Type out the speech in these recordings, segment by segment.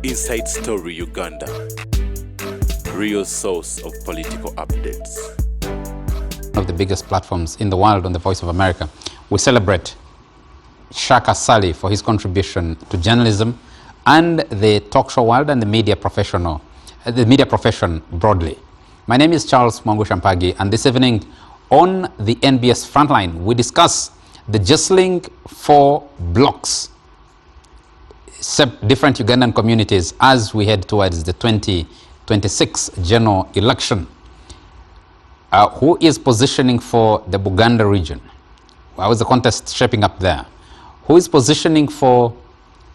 Inside Story Uganda, real source of political updates. One of the biggest platforms in the world on the Voice of America. We celebrate Shaka Sali for his contribution to journalism and the talk show world and the media profession broadly. My name is Charles Mwangu Shampagi, and this evening on the NBS Frontline, we discuss the jostling for blocks, different Ugandan communities as we head towards the 2026 general election. Who is positioning for the Buganda region? How is the contest shaping up there? Who is positioning for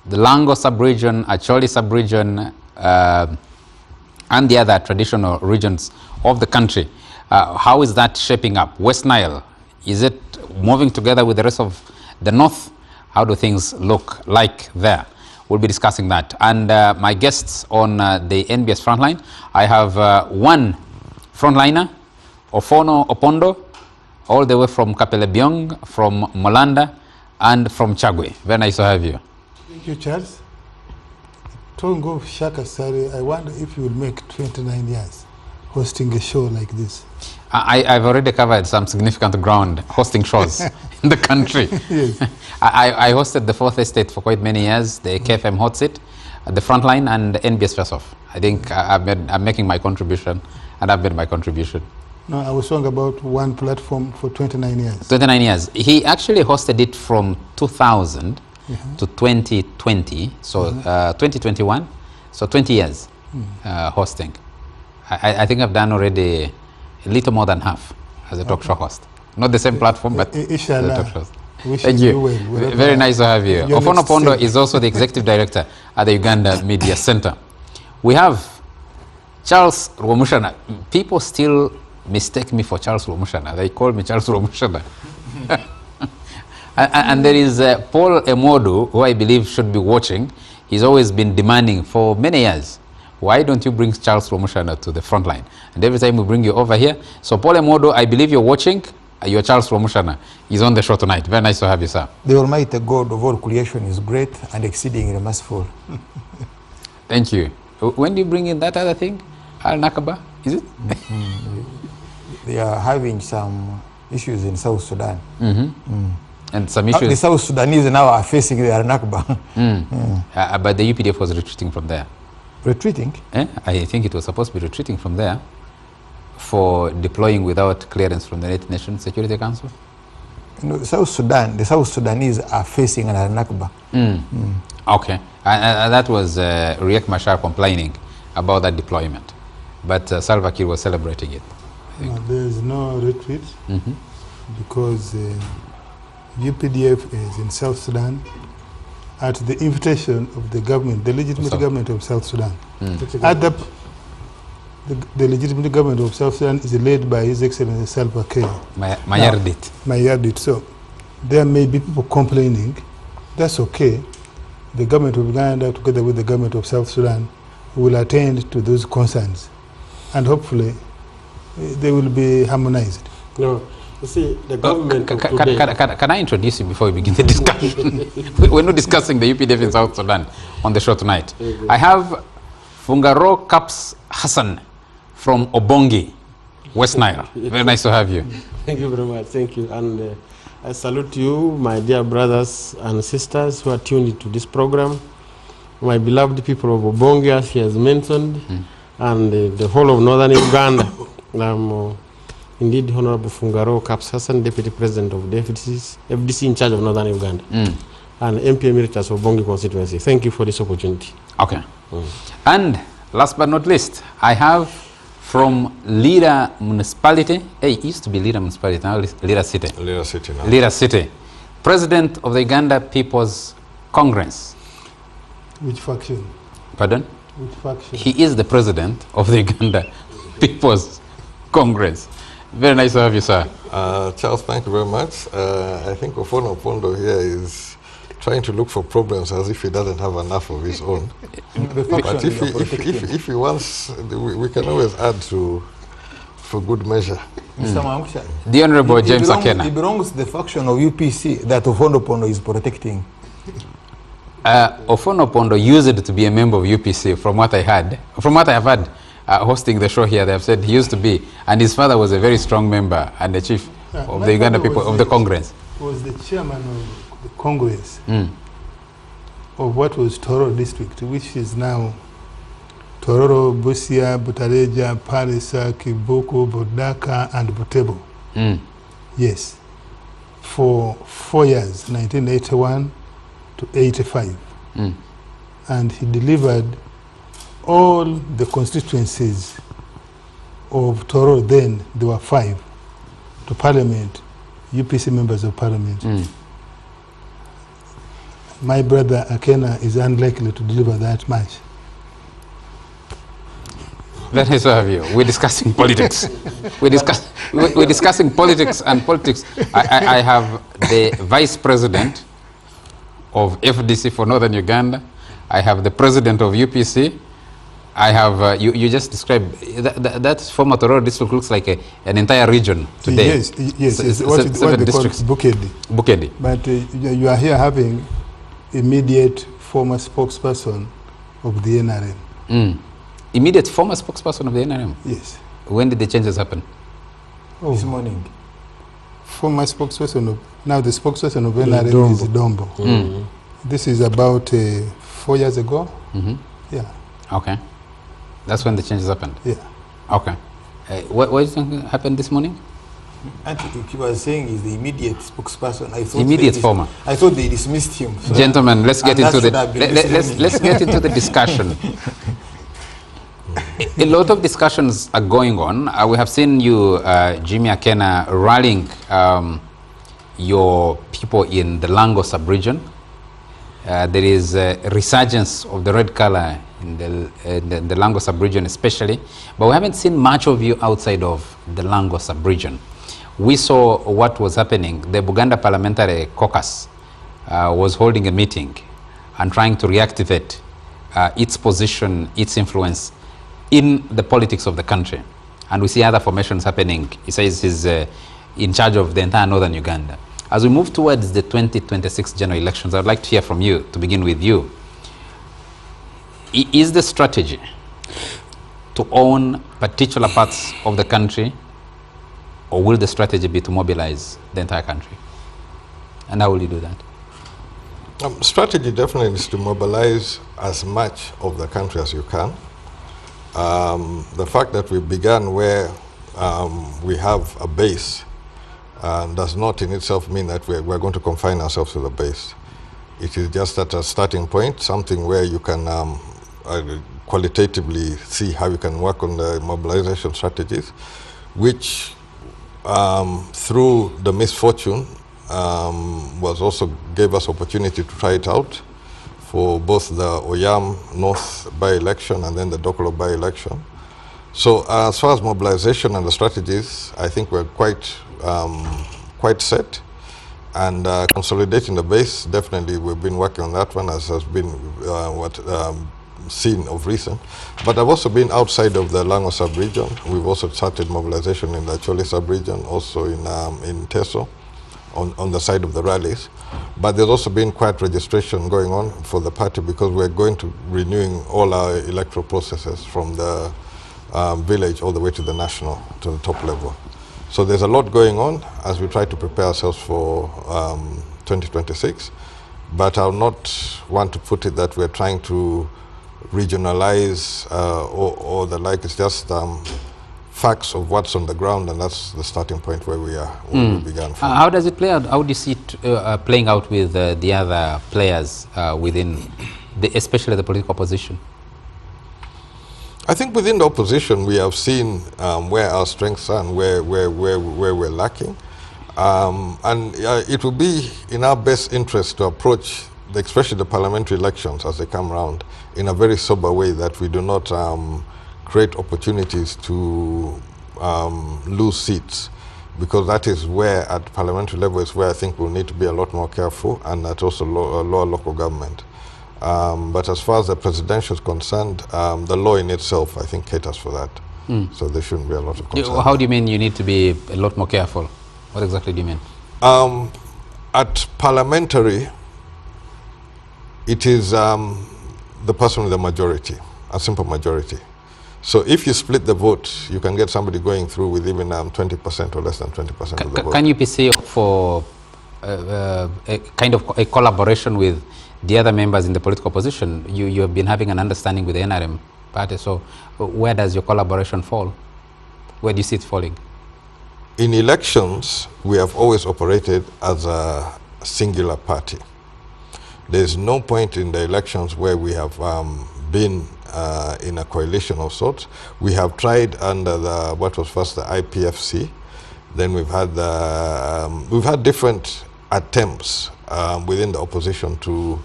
the Lango sub-region, Acholi sub-region, and the other traditional regions of the country? How is that shaping up? West Nile, is it moving together with the rest of the north? How do things look like there? We'll be discussing that. And my guests on the NBS Frontline, I have one frontliner, Ofono Opondo, all the way from Kapelebyong, from Molanda, and from Chagwe. Very nice to have you. Thank you, Charles. Tongo Shaka Sari, I wonder if you will make 29 years hosting a show like this. I've already covered some significant ground hosting shows in the country. Yes. I hosted the Fourth Estate for quite many years, the KFM Hot Seat, the Frontline, and the NBS Face Off. I think I'm making my contribution, and I've made my contribution. No, I was talking about one platform for 29 years. 29 years. He actually hosted it from 2000 to 2020, so 2021, so 20 years hosting. I think I've done already a little more than half as a talk show host. Not the same platform, but as a talk show host. Thank you. Well, very nice to have you. Ofono Opondo is also the executive director at the Uganda Media Center. We have Charles Rwamushana. People still mistake me for Charles Rwamushana. They call me Charles Rwamushana. and there is Paul Emodu, who I believe should be watching. He's always been demanding for many years, why don't you bring Charles Rwamushana to the front line? And every time we bring you over here. So Paul Emodu, I believe you're watching. You're Charles Rwamushana. He's on the show tonight. Very nice to have you, sir. The Almighty God of all creation is great and exceedingly merciful. Thank you. When do you bring in that other thing? Al-Nakaba, is it? They are having some issues in South Sudan. And some issues. The South Sudanese now are facing the Al-Nakba. But the UPDF was retreating from there. Retreating? I think it was supposed to be retreating from there for deploying without clearance from the United Nations Security Council. No, the South Sudanese are facing an Al-Nakba. Okay. And that was Riek Machar complaining about that deployment. But Salva Kiir was celebrating it. No, there is no retreat because UPDF is in South Sudan at the invitation of the government, the legitimate government of South Sudan. The legitimate government of South Sudan is led by His Excellency Salva Kiir. Mayardit. So there may be people complaining. That's okay. The government of Uganda, together with the government of South Sudan, will attend to those concerns, and hopefully they will be harmonized. No. You see, the government today... Can I introduce you before we begin the discussion? We're not discussing the UPDF in South Sudan on the show tonight. I have Fungaro Kaps Hassan from Obongi, West Nile. Very nice to have you. Thank you very much. Thank you. And I salute you, my dear brothers and sisters who are tuned into this program, my beloved people of Obongi, as he has mentioned, and the whole of northern Uganda. I'm indeed Honorable Fungaro Kaps Hassan, Deputy President of the FDC in charge of northern Uganda, and MP Emeritus of Obongi constituency. Thank you for this opportunity. Okay. And last but not least, I have from Lira Municipality. Hey, it used to be Lira Municipality, now Lira City. Lira City now. Lira City. President of the Uganda People's Congress. Which faction? Pardon? Which faction? He is the president of the Uganda People's Congress. Very nice to have you, sir. Charles, thank you very much. I think Ofono Opondo here is trying to look for problems as if he doesn't have enough of his own. But if he wants, we can always add to for good measure. Mr. Mamuksha, the Honorable James Akena. He belongs to the faction of UPC that Ofono Opondo is protecting. Ofono Opondo used to be a member of UPC, from what I heard. From what I have heard, hosting the show here, they have said he used to be, and his father was a very strong member and the chief of the Uganda people, of the Congress. Was the chairman of the Congress of what was Tororo district, which is now Tororo, Busia, Butareja, Parisa, Kibuku, Bodaka, and Butebo. Yes. For 4 years, 1981 to 85. And he delivered all the constituencies of Tororo, then there were 5, to Parliament, UPC members of Parliament. My brother Akena is unlikely to deliver that much. That is our view. We're discussing politics. we're discussing politics and politics. I have the vice president of FDC for Northern Uganda. I have the president of UPC. I have, you just described, that former Tororo district looks like an entire region today. Yes, what they call Bukedi. But you are here having immediate former spokesperson of the NRM. Immediate former spokesperson of the NRM? Yes. When did the changes happen? This morning. Former spokesperson of, now the spokesperson of NRM is Dombo. This is about 4 years ago. Yeah. Okay. That's when the changes happened? Yeah. Okay. What do you think happened this morning? I think he was saying is the immediate spokesperson. I thought immediate former. I thought they dismissed him. So gentlemen, let's get into the let's get into the discussion. A lot of discussions are going on. We have seen you, Jimmy Akena, rallying your people in the Lango sub-region. There is a resurgence of the red color in the Lango sub-region especially, but we haven't seen much of you outside of the Lango sub-region. We saw what was happening. The Buganda Parliamentary Caucus was holding a meeting and trying to reactivate its position, its influence in the politics of the country. And we see other formations happening. He says he's in charge of the entire northern Uganda. As we move towards the 2026 general elections, I'd like to hear from you, to begin with you. Is the strategy to own particular parts of the country, or will the strategy be to mobilize the entire country? And how will you do that? Strategy definitely is to mobilize as much of the country as you can. The fact that we began where we have a base does not in itself mean that we're going to confine ourselves to the base. It is just at a starting point, something where you can qualitatively see how you can work on the mobilization strategies, which through the misfortune was also gave us opportunity to try it out for both the Oyam North by-election and then the Dokolo by-election. So as far as mobilization and the strategies, I think we're quite set. And consolidating the base, definitely we've been working on that one, as has been seen of recent. But I've also been outside of the Lango sub-region. We've also started mobilization in the Chole sub-region, also in Teso, on the side of the rallies. But there's also been quite registration going on for the party, because we're going to renewing all our electoral processes from the village all the way to the national, to the top level. So there's a lot going on as we try to prepare ourselves for 2026. But I'll not want to put it that we're trying to regionalize or the like. It's just facts of what's on the ground, and that's the starting point where we are, where we began from. How does it play out? How do you see it playing out with the other players within, especially the political opposition? I think within the opposition, we have seen where our strengths are and where we're lacking. And it will be in our best interest to approach, especially the parliamentary elections as they come around, in a very sober way, that we do not create opportunities to lose seats, because that is where, at parliamentary level, is where I think we'll need to be a lot more careful, and at also lower local government. But as far as the presidential is concerned, the law in itself, I think, caters for that. So there shouldn't be a lot of concern. How do you mean you need to be a lot more careful? What exactly do you mean? At parliamentary, it is the person with the majority, a simple majority. So if you split the vote, you can get somebody going through with even 20% or less than 20% of the vote. Can UPC for a kind of a collaboration with the other members in the political opposition? You have been having an understanding with the NRM party, so where does your collaboration fall? Where do you see it falling? In elections, we have always operated as a singular party. There's no point in the elections where we have been in a coalition of sorts. We have tried under what was first the IPFC. Then we've had different attempts within the opposition to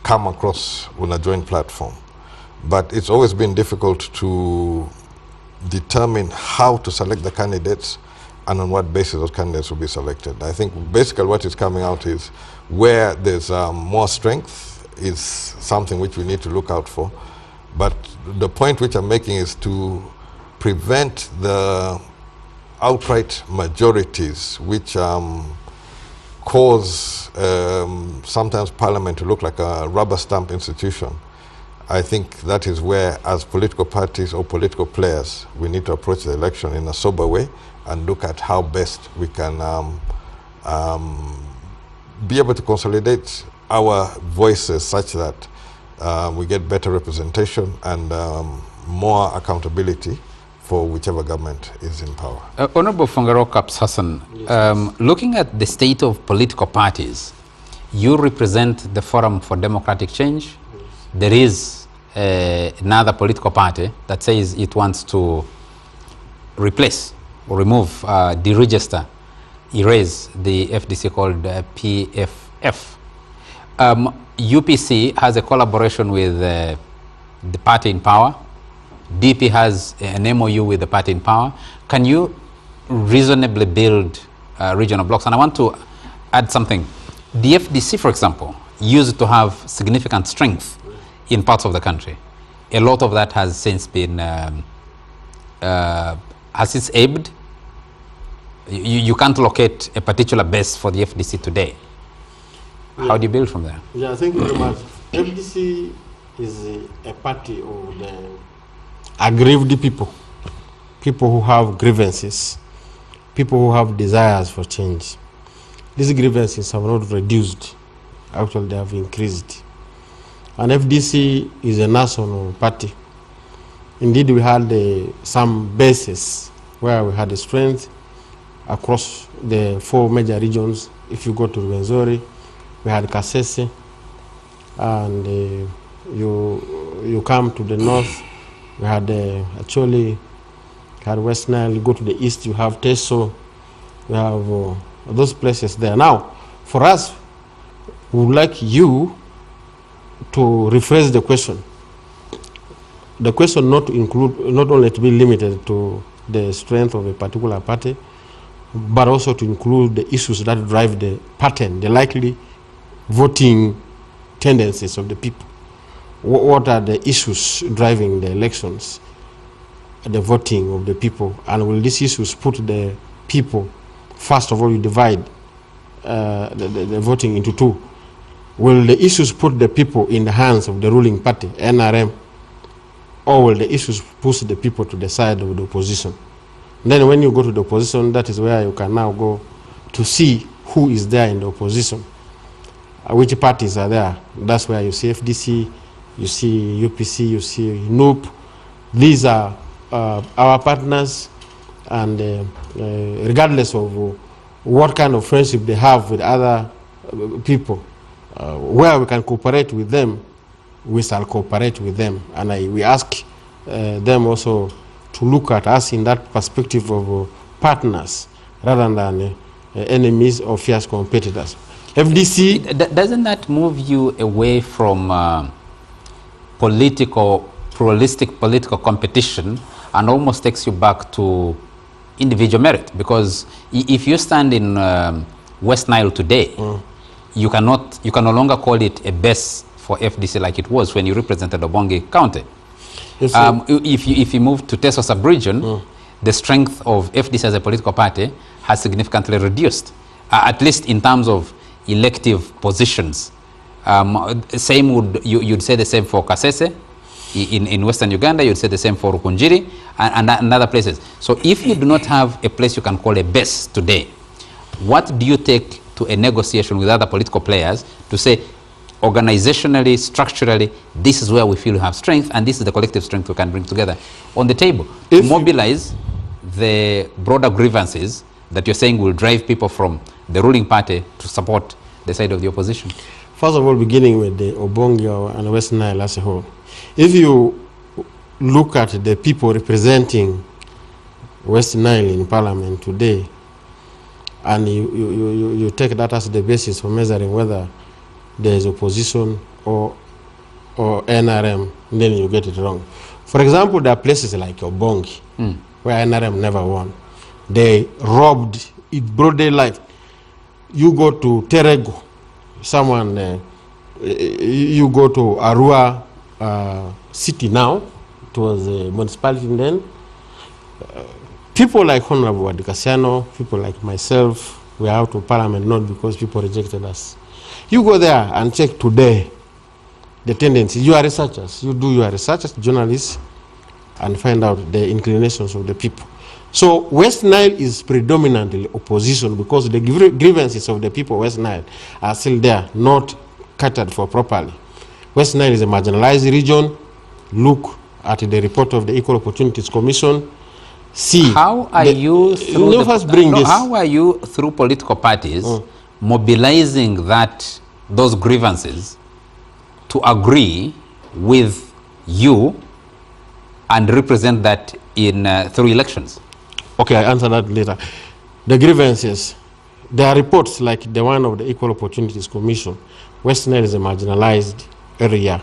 come across on a joint platform. But it's always been difficult to determine how to select the candidates and on what basis those candidates will be selected. I think basically what is coming out is where there's more strength is something which we need to look out for. But the point which I'm making is to prevent the outright majorities which cause sometimes Parliament to look like a rubber stamp institution. I think that is where, as political parties or political players, we need to approach the election in a sober way and look at how best we can be able to consolidate our voices such that we get better representation and more accountability for whichever government is in power. Honorable Fungaro Kaps Hassan, looking at the state of political parties, you represent the Forum for Democratic Change. There is another political party that says it wants to replace or remove, deregister, erase the FDC called PFF. UPC has a collaboration with the party in power. DP has an MOU with the party in power. Can you reasonably build regional blocks? And I want to add something. The FDC, for example, used to have significant strength in parts of the country. A lot of that has since been, has since ebbed. You can't locate a particular base for the FDC today. Yeah. How do you build from there? Yeah, thank you very much. FDC is a party of the aggrieved people, people who have grievances, people who have desires for change. These grievances have not reduced, actually they have increased. And FDC is a national party. Indeed, we had some bases where we had a strength across the 4 major regions. If you go to Rwenzori, we had Kasese, and you come to the north, we had actually had West Nile. You go to the east, you have Teso, you have those places there. Now, for us, we would like you to rephrase the question. The question not to include, not only to be limited to the strength of a particular party, but also to include the issues that drive the pattern, the likely voting tendencies of the people. What are the issues driving the elections, the voting of the people, and will these issues put the people, first of all, you divide the voting into 2. Will the issues put the people in the hands of the ruling party, NRM, or will the issues push the people to the side of the opposition? Then when you go to the opposition, that is where you can now go to see who is there in the opposition, which parties are there. That's where you see FDC, you see UPC, you see NUP. These are our partners, and regardless of what kind of friendship they have with other people, where we can cooperate with them, we shall cooperate with them. And we ask them also to look at us in that perspective of partners rather than enemies or fierce competitors. FDC... Doesn't that move you away from pluralistic political competition and almost takes you back to individual merit? Because if you stand in West Nile today, you can no longer call it a base for FDC like it was when you represented Obongi County. Yes, if you move to Teso sub-region, the strength of FDC as a political party has significantly reduced, at least in terms of elective positions Same would you'd say the same for Kasese in Western Uganda. You'd say the same for Rukunjiri and other places. So if you do not have a place you can call a base today, what do you take to a negotiation with other political players to say, organizationally, structurally, this is where we feel we have strength, and this is the collective strength we can bring together on the table to mobilize the broader grievances that you're saying will drive people from the ruling party to support the side of the opposition? First of all, beginning with the Obongi and West Nile as a whole, if you look at the people representing West Nile in Parliament today, and you take that as the basis for measuring whether there is opposition or NRM, then you get it wrong. For example, there are places like Obongi, where NRM never won. They robbed it broad daylight. You go to Terego, you go to Arua city now, it was a municipality then. People like Honorable Adikasiano, people like myself, we are out of Parliament not because people rejected us. You go there and check today the tendency. You are researchers, you do your research as journalists and find out the inclinations of the people. So West Nile is predominantly opposition because the grievances of the people of West Nile are still there, not catered for properly. West Nile is a marginalized region. Look at the report of the Equal Opportunities Commission. See how are you through how are you through political parties mobilizing those grievances to agree with you and represent that in through elections? Okay, I answer that later. The grievances, there are reports like the one of the Equal Opportunities Commission. West Nile is a marginalized area.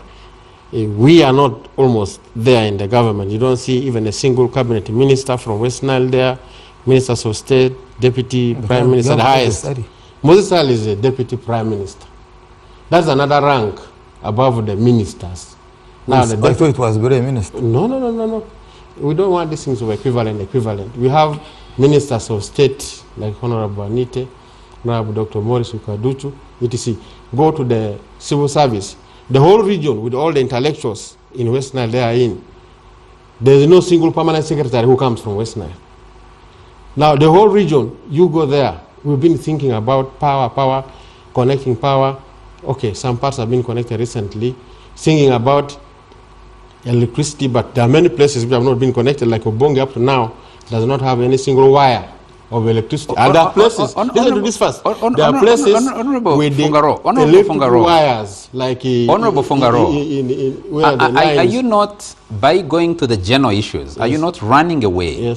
We are not almost there in the government. You don't see even a single cabinet minister from West Nile there, ministers of state, deputy prime minister, the highest. Moses Ali is a deputy prime minister. That's another rank above the ministers. Now, I thought it was very minister. No. We don't want these things to be equivalent. We have ministers of state like Honorable Anite, Honorable Dr. Morris Ukaduchu, etc. Go to the civil service. The whole region with all the intellectuals in West Nile they are in. There is no single permanent secretary who comes from West Nile. Now the whole region, you go there. We've been thinking about power, connecting power. Okay, some parts have been connected recently. Thinking about electricity, but there are many places which have not been connected, like Obongi up to now does not have any single wire of electricity. And there are places, listen to this first, there are places with the electrical wires, like Honorable Fungaro, are you not, by going to the general issues, are you not running away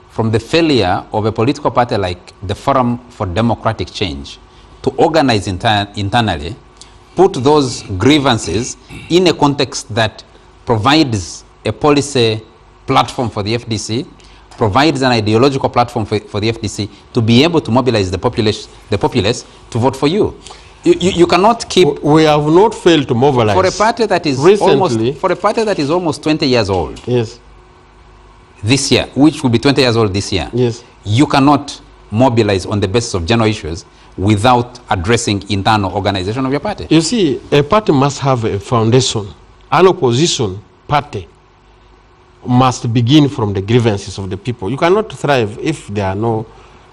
from the failure of a political party like the Forum for Democratic Change to organize internally, put those grievances in a context that provides a policy platform for the FDC, provides an ideological platform for the FDC to be able to mobilize the populace to vote for you. You cannot keep. We have not failed to mobilize for a party that is almost 20 years old. Yes. This year, which will be 20 years old this year. Yes. You cannot mobilize on the basis of general issues without addressing internal organization of your party. You see, a party must have a foundation. An opposition party must begin from the grievances of the people. You cannot thrive if there are no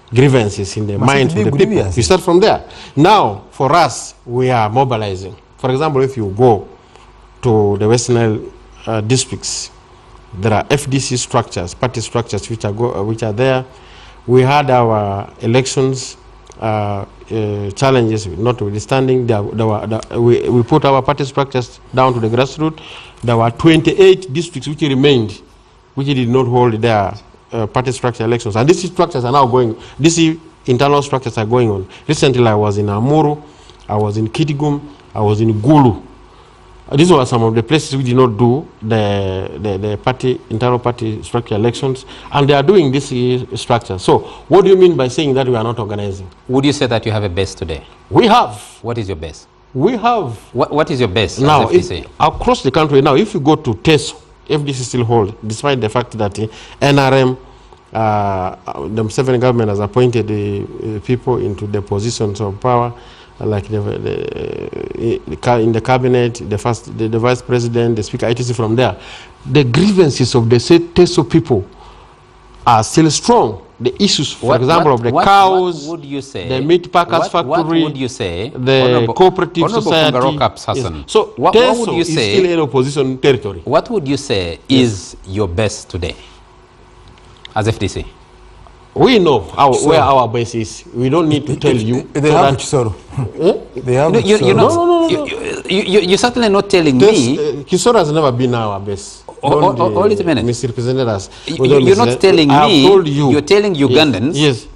grievances in the minds of the people. You start from there. Now, for us, we are mobilizing. For example, if you go to the West Nile districts, there are FDC structures, party structures which are there. We had our elections challenges notwithstanding, we put our party structures down to the grassroots. There were 28 districts which remained, which did not hold their party structure elections. And these structures are now going, these internal structures are going on. Recently I was in Amuru, I was in Kitigum, I was in Gulu. These were some of the places we did not do the internal party structure elections, and they are doing this structure. So, what do you mean by saying that we are not organizing? Would you say that you have a base today? We have. What is your base? We have. What is your base? Now, across the country, now, if you go to TESO, FDC still hold, despite the fact that NRM, the Museveni government has appointed the people into the positions of power. like in the cabinet, the vice president, the speaker, etc. From there, the grievances of the Teso people are still strong. The issues, for example, of the cows, what would you say, the meat packers factory, what would you say, the cooperative society. Yes. So what Teso would you is say, still in opposition territory. What would you say is your best today as FDC? We know where our base is. We don't need to tell you. They have Kisoro. They have You're certainly not telling me. Kisoro has never been our base. Hold it a minute. Misrepresented us. You're not telling me. You're telling Ugandans yes,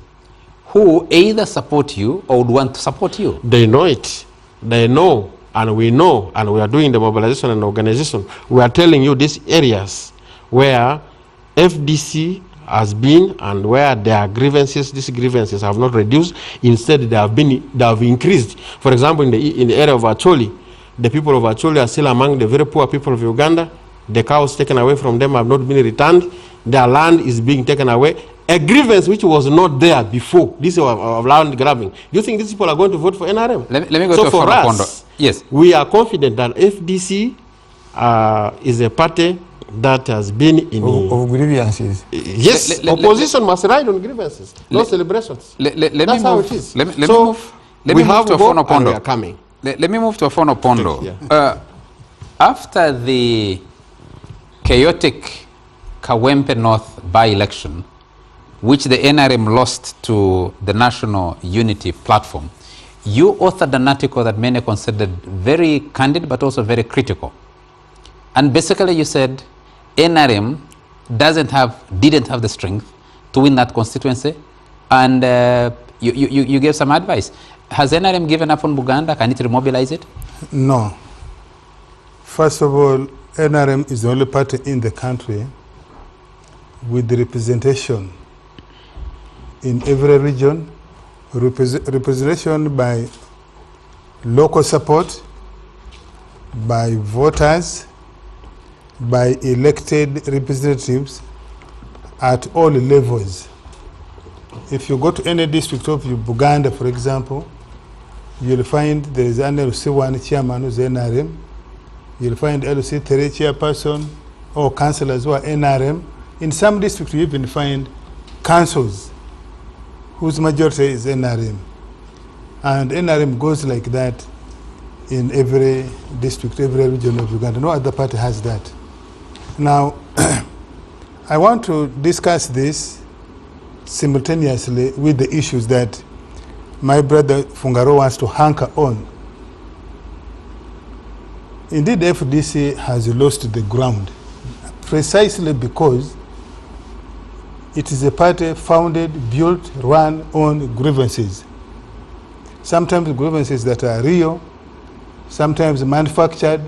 who either support you or would want to support you. They know it. They know, and we know, and we are doing the mobilization and organization. We are telling you these areas where FDC has been and where there are grievances. These grievances have not reduced. Instead, they have increased. For example, in the area of Acholi, the people of Acholi are still among the very poor people of Uganda. The cows taken away from them have not been returned. Their land is being taken away. A grievance which was not there before. This is of land grabbing. Do you think these people are going to vote for NRM? Let me go to for us, yes, we are confident that FDC is a party that has been in of grievances. Yes, opposition must ride on grievances, no celebrations. That's how it is. Let me move to Afono Pondo. We are coming. Let me move to Afono Pondo. Yeah. After the chaotic Kawempe North by-election, which the NRM lost to the National Unity Platform, you authored an article that many considered very candid but also very critical. And basically you said NRM didn't have the strength to win that constituency, and you gave some advice. Has NRM given up on Buganda? Can it remobilize it? No. First of all, NRM is the only party in the country with the representation in every region, representation by local support, by voters, by elected representatives at all levels. If you go to any district of Buganda, for example, you'll find there is an LC1 chairman who's NRM. You'll find LC3 chairperson or councillors who are NRM. In some districts, you even find councils whose majority is NRM. And NRM goes like that in every district, every region of Uganda. No other party has that. Now, I want to discuss this simultaneously with the issues that my brother Fungaro wants to hanker on. Indeed, FDC has lost the ground precisely because it is a party founded, built, run on grievances. Sometimes grievances that are real, sometimes manufactured,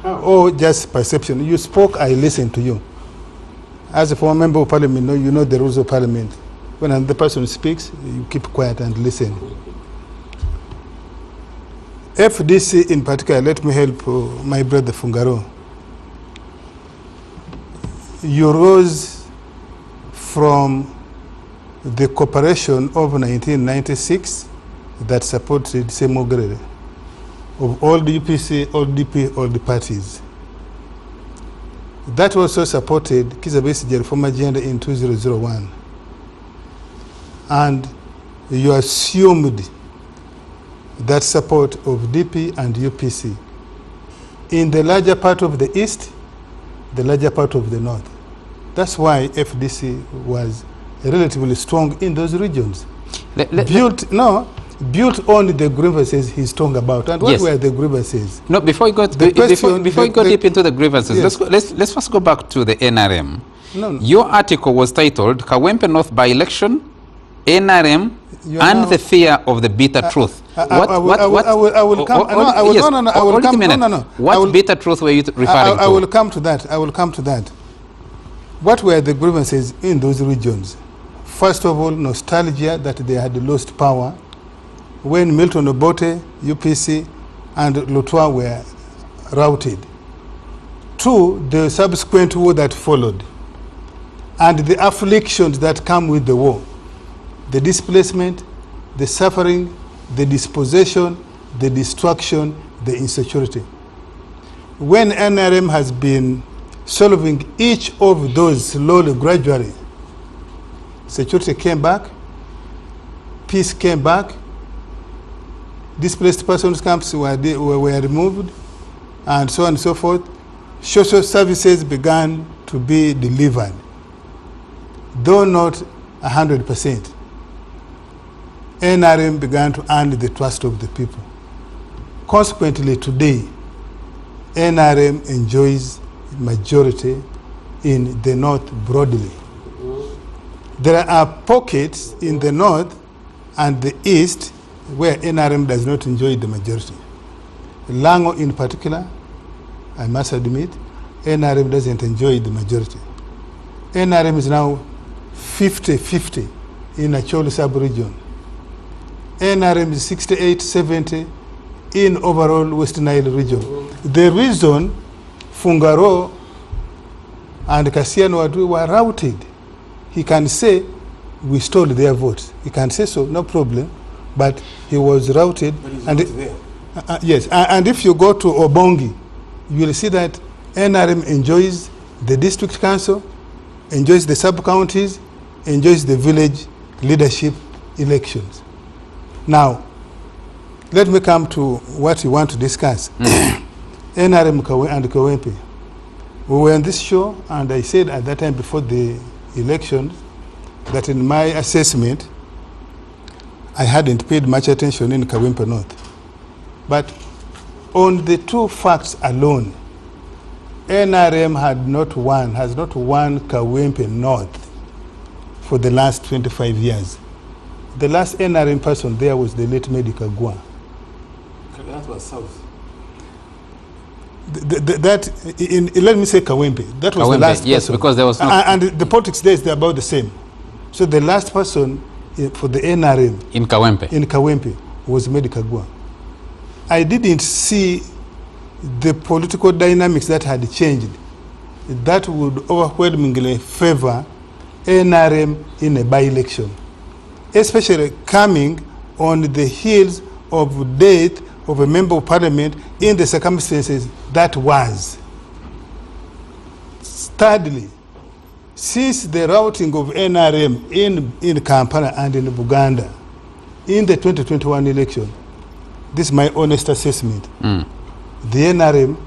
or just perception. You spoke, I listened to you. As a former member of parliament, you know the rules of parliament. When another person speaks, you keep quiet and listen. FDC in particular, let me help my brother Fungaro. You rose from the cooperation of 1996 that supported Semogre, of all the UPC, all DP, all the parties. That also supported Kizabesi reform agenda in 2001. And you assumed that support of DP and UPC in the larger part of the East, the larger part of the North. That's why FDC was relatively strong in those regions. Built on the grievances he's talking about. And what were the grievances? No, before you go deep into the grievances, yes. let's first go back to the NRM. No. Your article was titled Kawempe North by-election, NRM, and the fear of the bitter truth. What bitter truth were you referring to? I will come to that. What were the grievances in those regions? First of all, nostalgia that they had lost power when Milton Obote, UPC, and Lutwa were routed. 2, the subsequent war that followed, and the afflictions that come with the war. The displacement, the suffering, the dispossession, the destruction, the insecurity. When NRM has been solving each of those slowly, gradually, security came back, peace came back, displaced persons camps were removed, and so on and so forth. Social services began to be delivered, though not 100%. NRM began to earn the trust of the people. Consequently, today, NRM enjoys majority in the north broadly. There are pockets in the north and the east where NRM does not enjoy the majority. Lango in particular, I must admit, NRM doesn't enjoy the majority. NRM is now 50-50 in Acholi sub-region. NRM is 68-70 in overall West Nile region. The reason Fungaro and Kassiano Wadri were routed, he can say, we stole their votes. He can say so, no problem, but he was routed. But he's and not there. Yes, and if you go to Obongi, you will see that NRM enjoys the district council, enjoys the sub-counties, enjoys the village leadership elections. Now, let me come to what you want to discuss. NRM and Kawempe. We were on this show, and I said at that time before the election that in my assessment, I hadn't paid much attention in Kawempe North. But on the two facts alone, NRM has not won Kawempe North for the last 25 years. The last NRM person there was the late Medi Kagwa. That was south. Let me say Kawempe. That was Kawempe, the last yes, person. because there was no... And the politics there is about the same. So the last person for the NRM in Kawempe was Medi Kagwa. I didn't see the political dynamics that had changed that would overwhelmingly favor NRM in a by-election, especially coming on the heels of death of a member of parliament in the circumstances that was. Thirdly, since the routing of NRM in Kampala and in Buganda in the 2021 election, this is my honest assessment, the NRM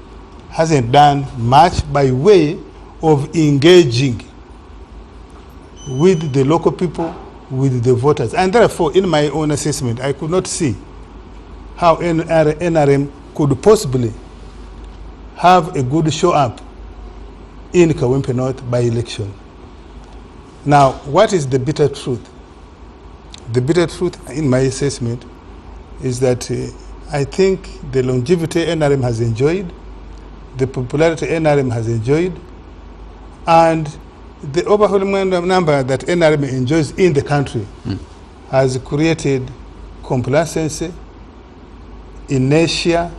hasn't done much by way of engaging with the local people, with the voters. And therefore, in my own assessment, I could not see how NRM could possibly have a good show up in Kawempe North by election. Now, what is the bitter truth? The bitter truth, in my assessment, is that I think the longevity NRM has enjoyed, the popularity NRM has enjoyed, and the overwhelming number that NRM enjoys in the country has created complacency, inertia,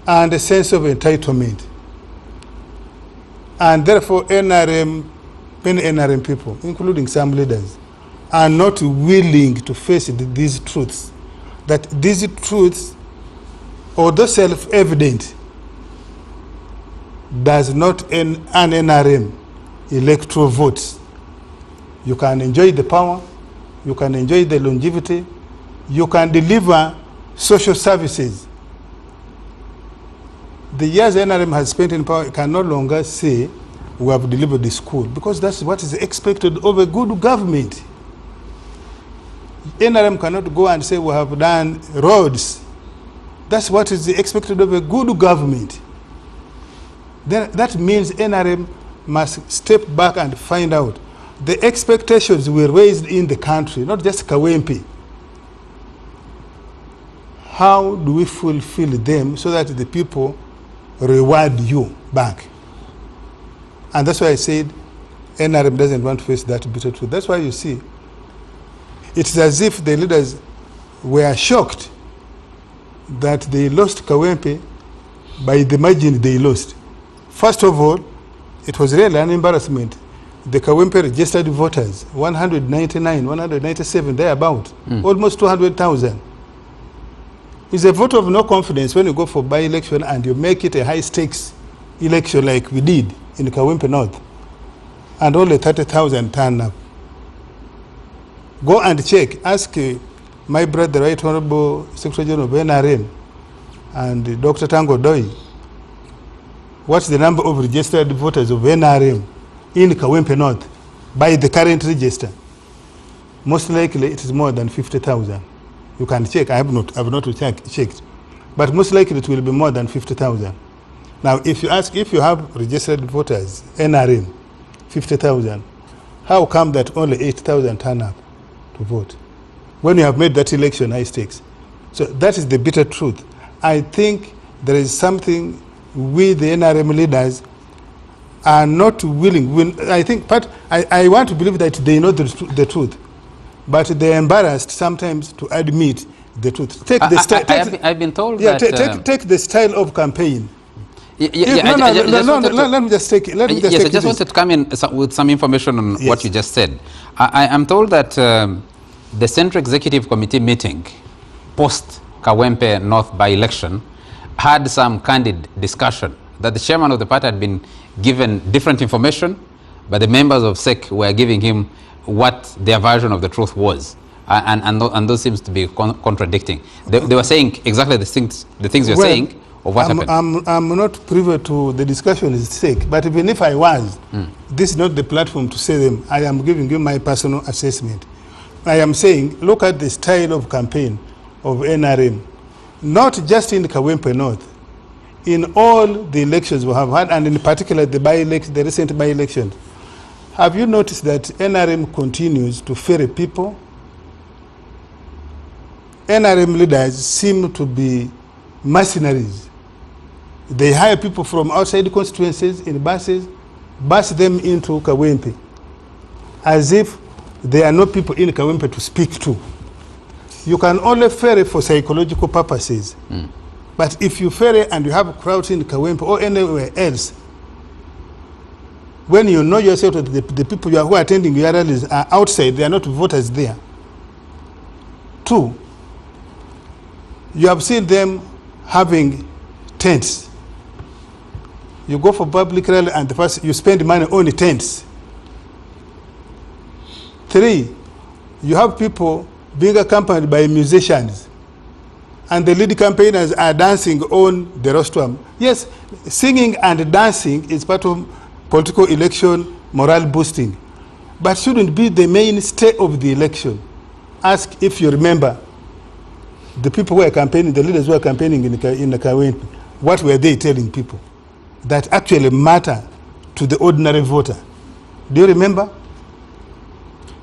and a sense of entitlement. And therefore, many NRM people, including some leaders, are not willing to face these truths. That these truths, although self-evident, does not earn an NRM electoral votes. You can enjoy the power, you can enjoy the longevity, you can deliver social services. The years NRM has spent in power can no longer say we have delivered the school, because that's what is expected of a good government. NRM cannot go and say we have done roads. That's what is expected of a good government. Then that means NRM must step back and find out the expectations were raised in the country, not just Kawempe. How do we fulfill them so that the people reward you back? And that's why I said NRM doesn't want to face that bitter truth. That's why you see it's as if the leaders were shocked that they lost Kawempe by the margin they lost. First of all, it was really an embarrassment. The Kawempe registered voters, 199, 197, thereabout, almost 200,000. It's a vote of no confidence when you go for by-election and you make it a high-stakes election like we did in Kawempe North, and only 30,000 turn up. Go and check. Ask my brother, Right Honorable Secretary General of NRM, and Dr. Tango Doi, what's the number of registered voters of NRM in Kawempe North by the current register? Most likely it is more than 50,000. You can check. I have not checked, but most likely it will be more than 50,000. Now, if you ask if you have registered voters, NRM, 50,000, how come that only 8,000 turn up to vote when you have made that election high stakes? So that is the bitter truth. I think there is something we, the NRM leaders, are not willing. I think, but I want to believe that they know the truth, but they're embarrassed sometimes to admit the truth. Take the style. I've been told that. Take the style of campaign. Let me just take it. I just wanted to come in with some information on what you just said. I am told that the Central Executive Committee meeting post Kawempe North by-election had some candid discussion, that the chairman of the party had been given different information, but the members of SEC were giving him what their version of the truth was. And those seems to be contradicting. They were saying exactly the things you're saying of what happened. I'm not privy to the discussion is SEC, but even if I was, this is not the platform to say them. I am giving you my personal assessment. I am saying, look at the style of campaign of NRM, not just in Kawempe North, in all the elections we have had, and in particular the recent by-election. Have you noticed that NRM continues to ferry people? NRM leaders seem to be mercenaries. They hire people from outside constituencies in buses, bus them into Kawempe, as if there are no people in Kawempe to speak to. You can only ferry for psychological purposes. But if you ferry and you have crowds in Kawempe or anywhere else, when you know yourself that the people who are attending your rallies are outside, they are not voters there. 2, you have seen them having tents. You go for public rally and first you spend money on the tents. 3, you have people being accompanied by musicians, and the lead campaigners are dancing on the rostrum. Yes, singing and dancing is part of political election morale boosting, but shouldn't be the mainstay of the election. Ask if you remember the people who are campaigning, the leaders who are campaigning in the Kawempe, what were they telling people that actually matter to the ordinary voter? Do you remember?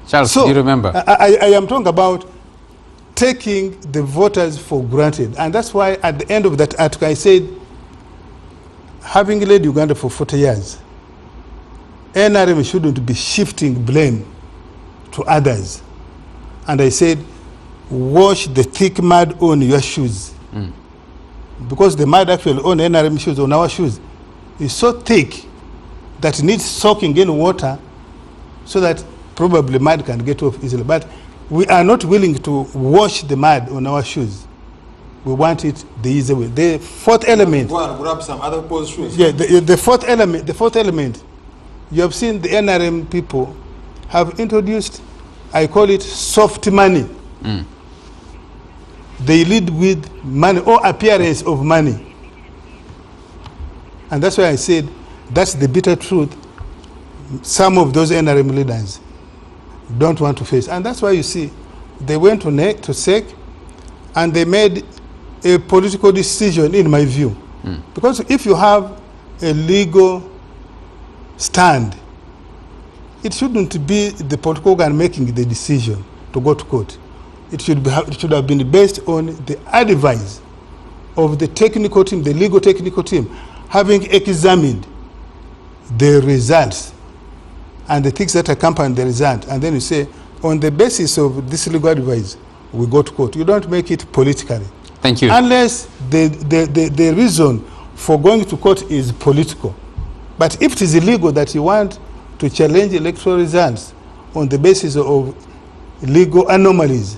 Charles, do you remember? I am talking about taking the voters for granted. And that's why at the end of that article I said, having led Uganda for 40 years, NRM shouldn't be shifting blame to others. And I said, wash the thick mud on your shoes. Because the mud actually on NRM shoes, on our shoes, is so thick that it needs soaking in water so that probably mud can get off easily. But we are not willing to wash the mud on our shoes. We want it the easy way. The fourth element. Go and grab some other people's shoes. Yeah, the fourth element. You have seen the NRM people have introduced, I call it soft money. They lead with money or appearance of money. And that's why I said that's the bitter truth some of those NRM leaders don't want to face. And that's why you see they went to SEC and they made a political decision, in my view. Because if you have a legal stand, it shouldn't be the political organ making the decision to go to court. It should have been based on the advice of the technical team, the legal technical team, having examined the results and the things that accompany the result. And then you say, on the basis of this legal advice, we go to court. You don't make it politically. Thank you. Unless the reason for going to court is political. But if it is illegal that you want to challenge electoral results on the basis of legal anomalies,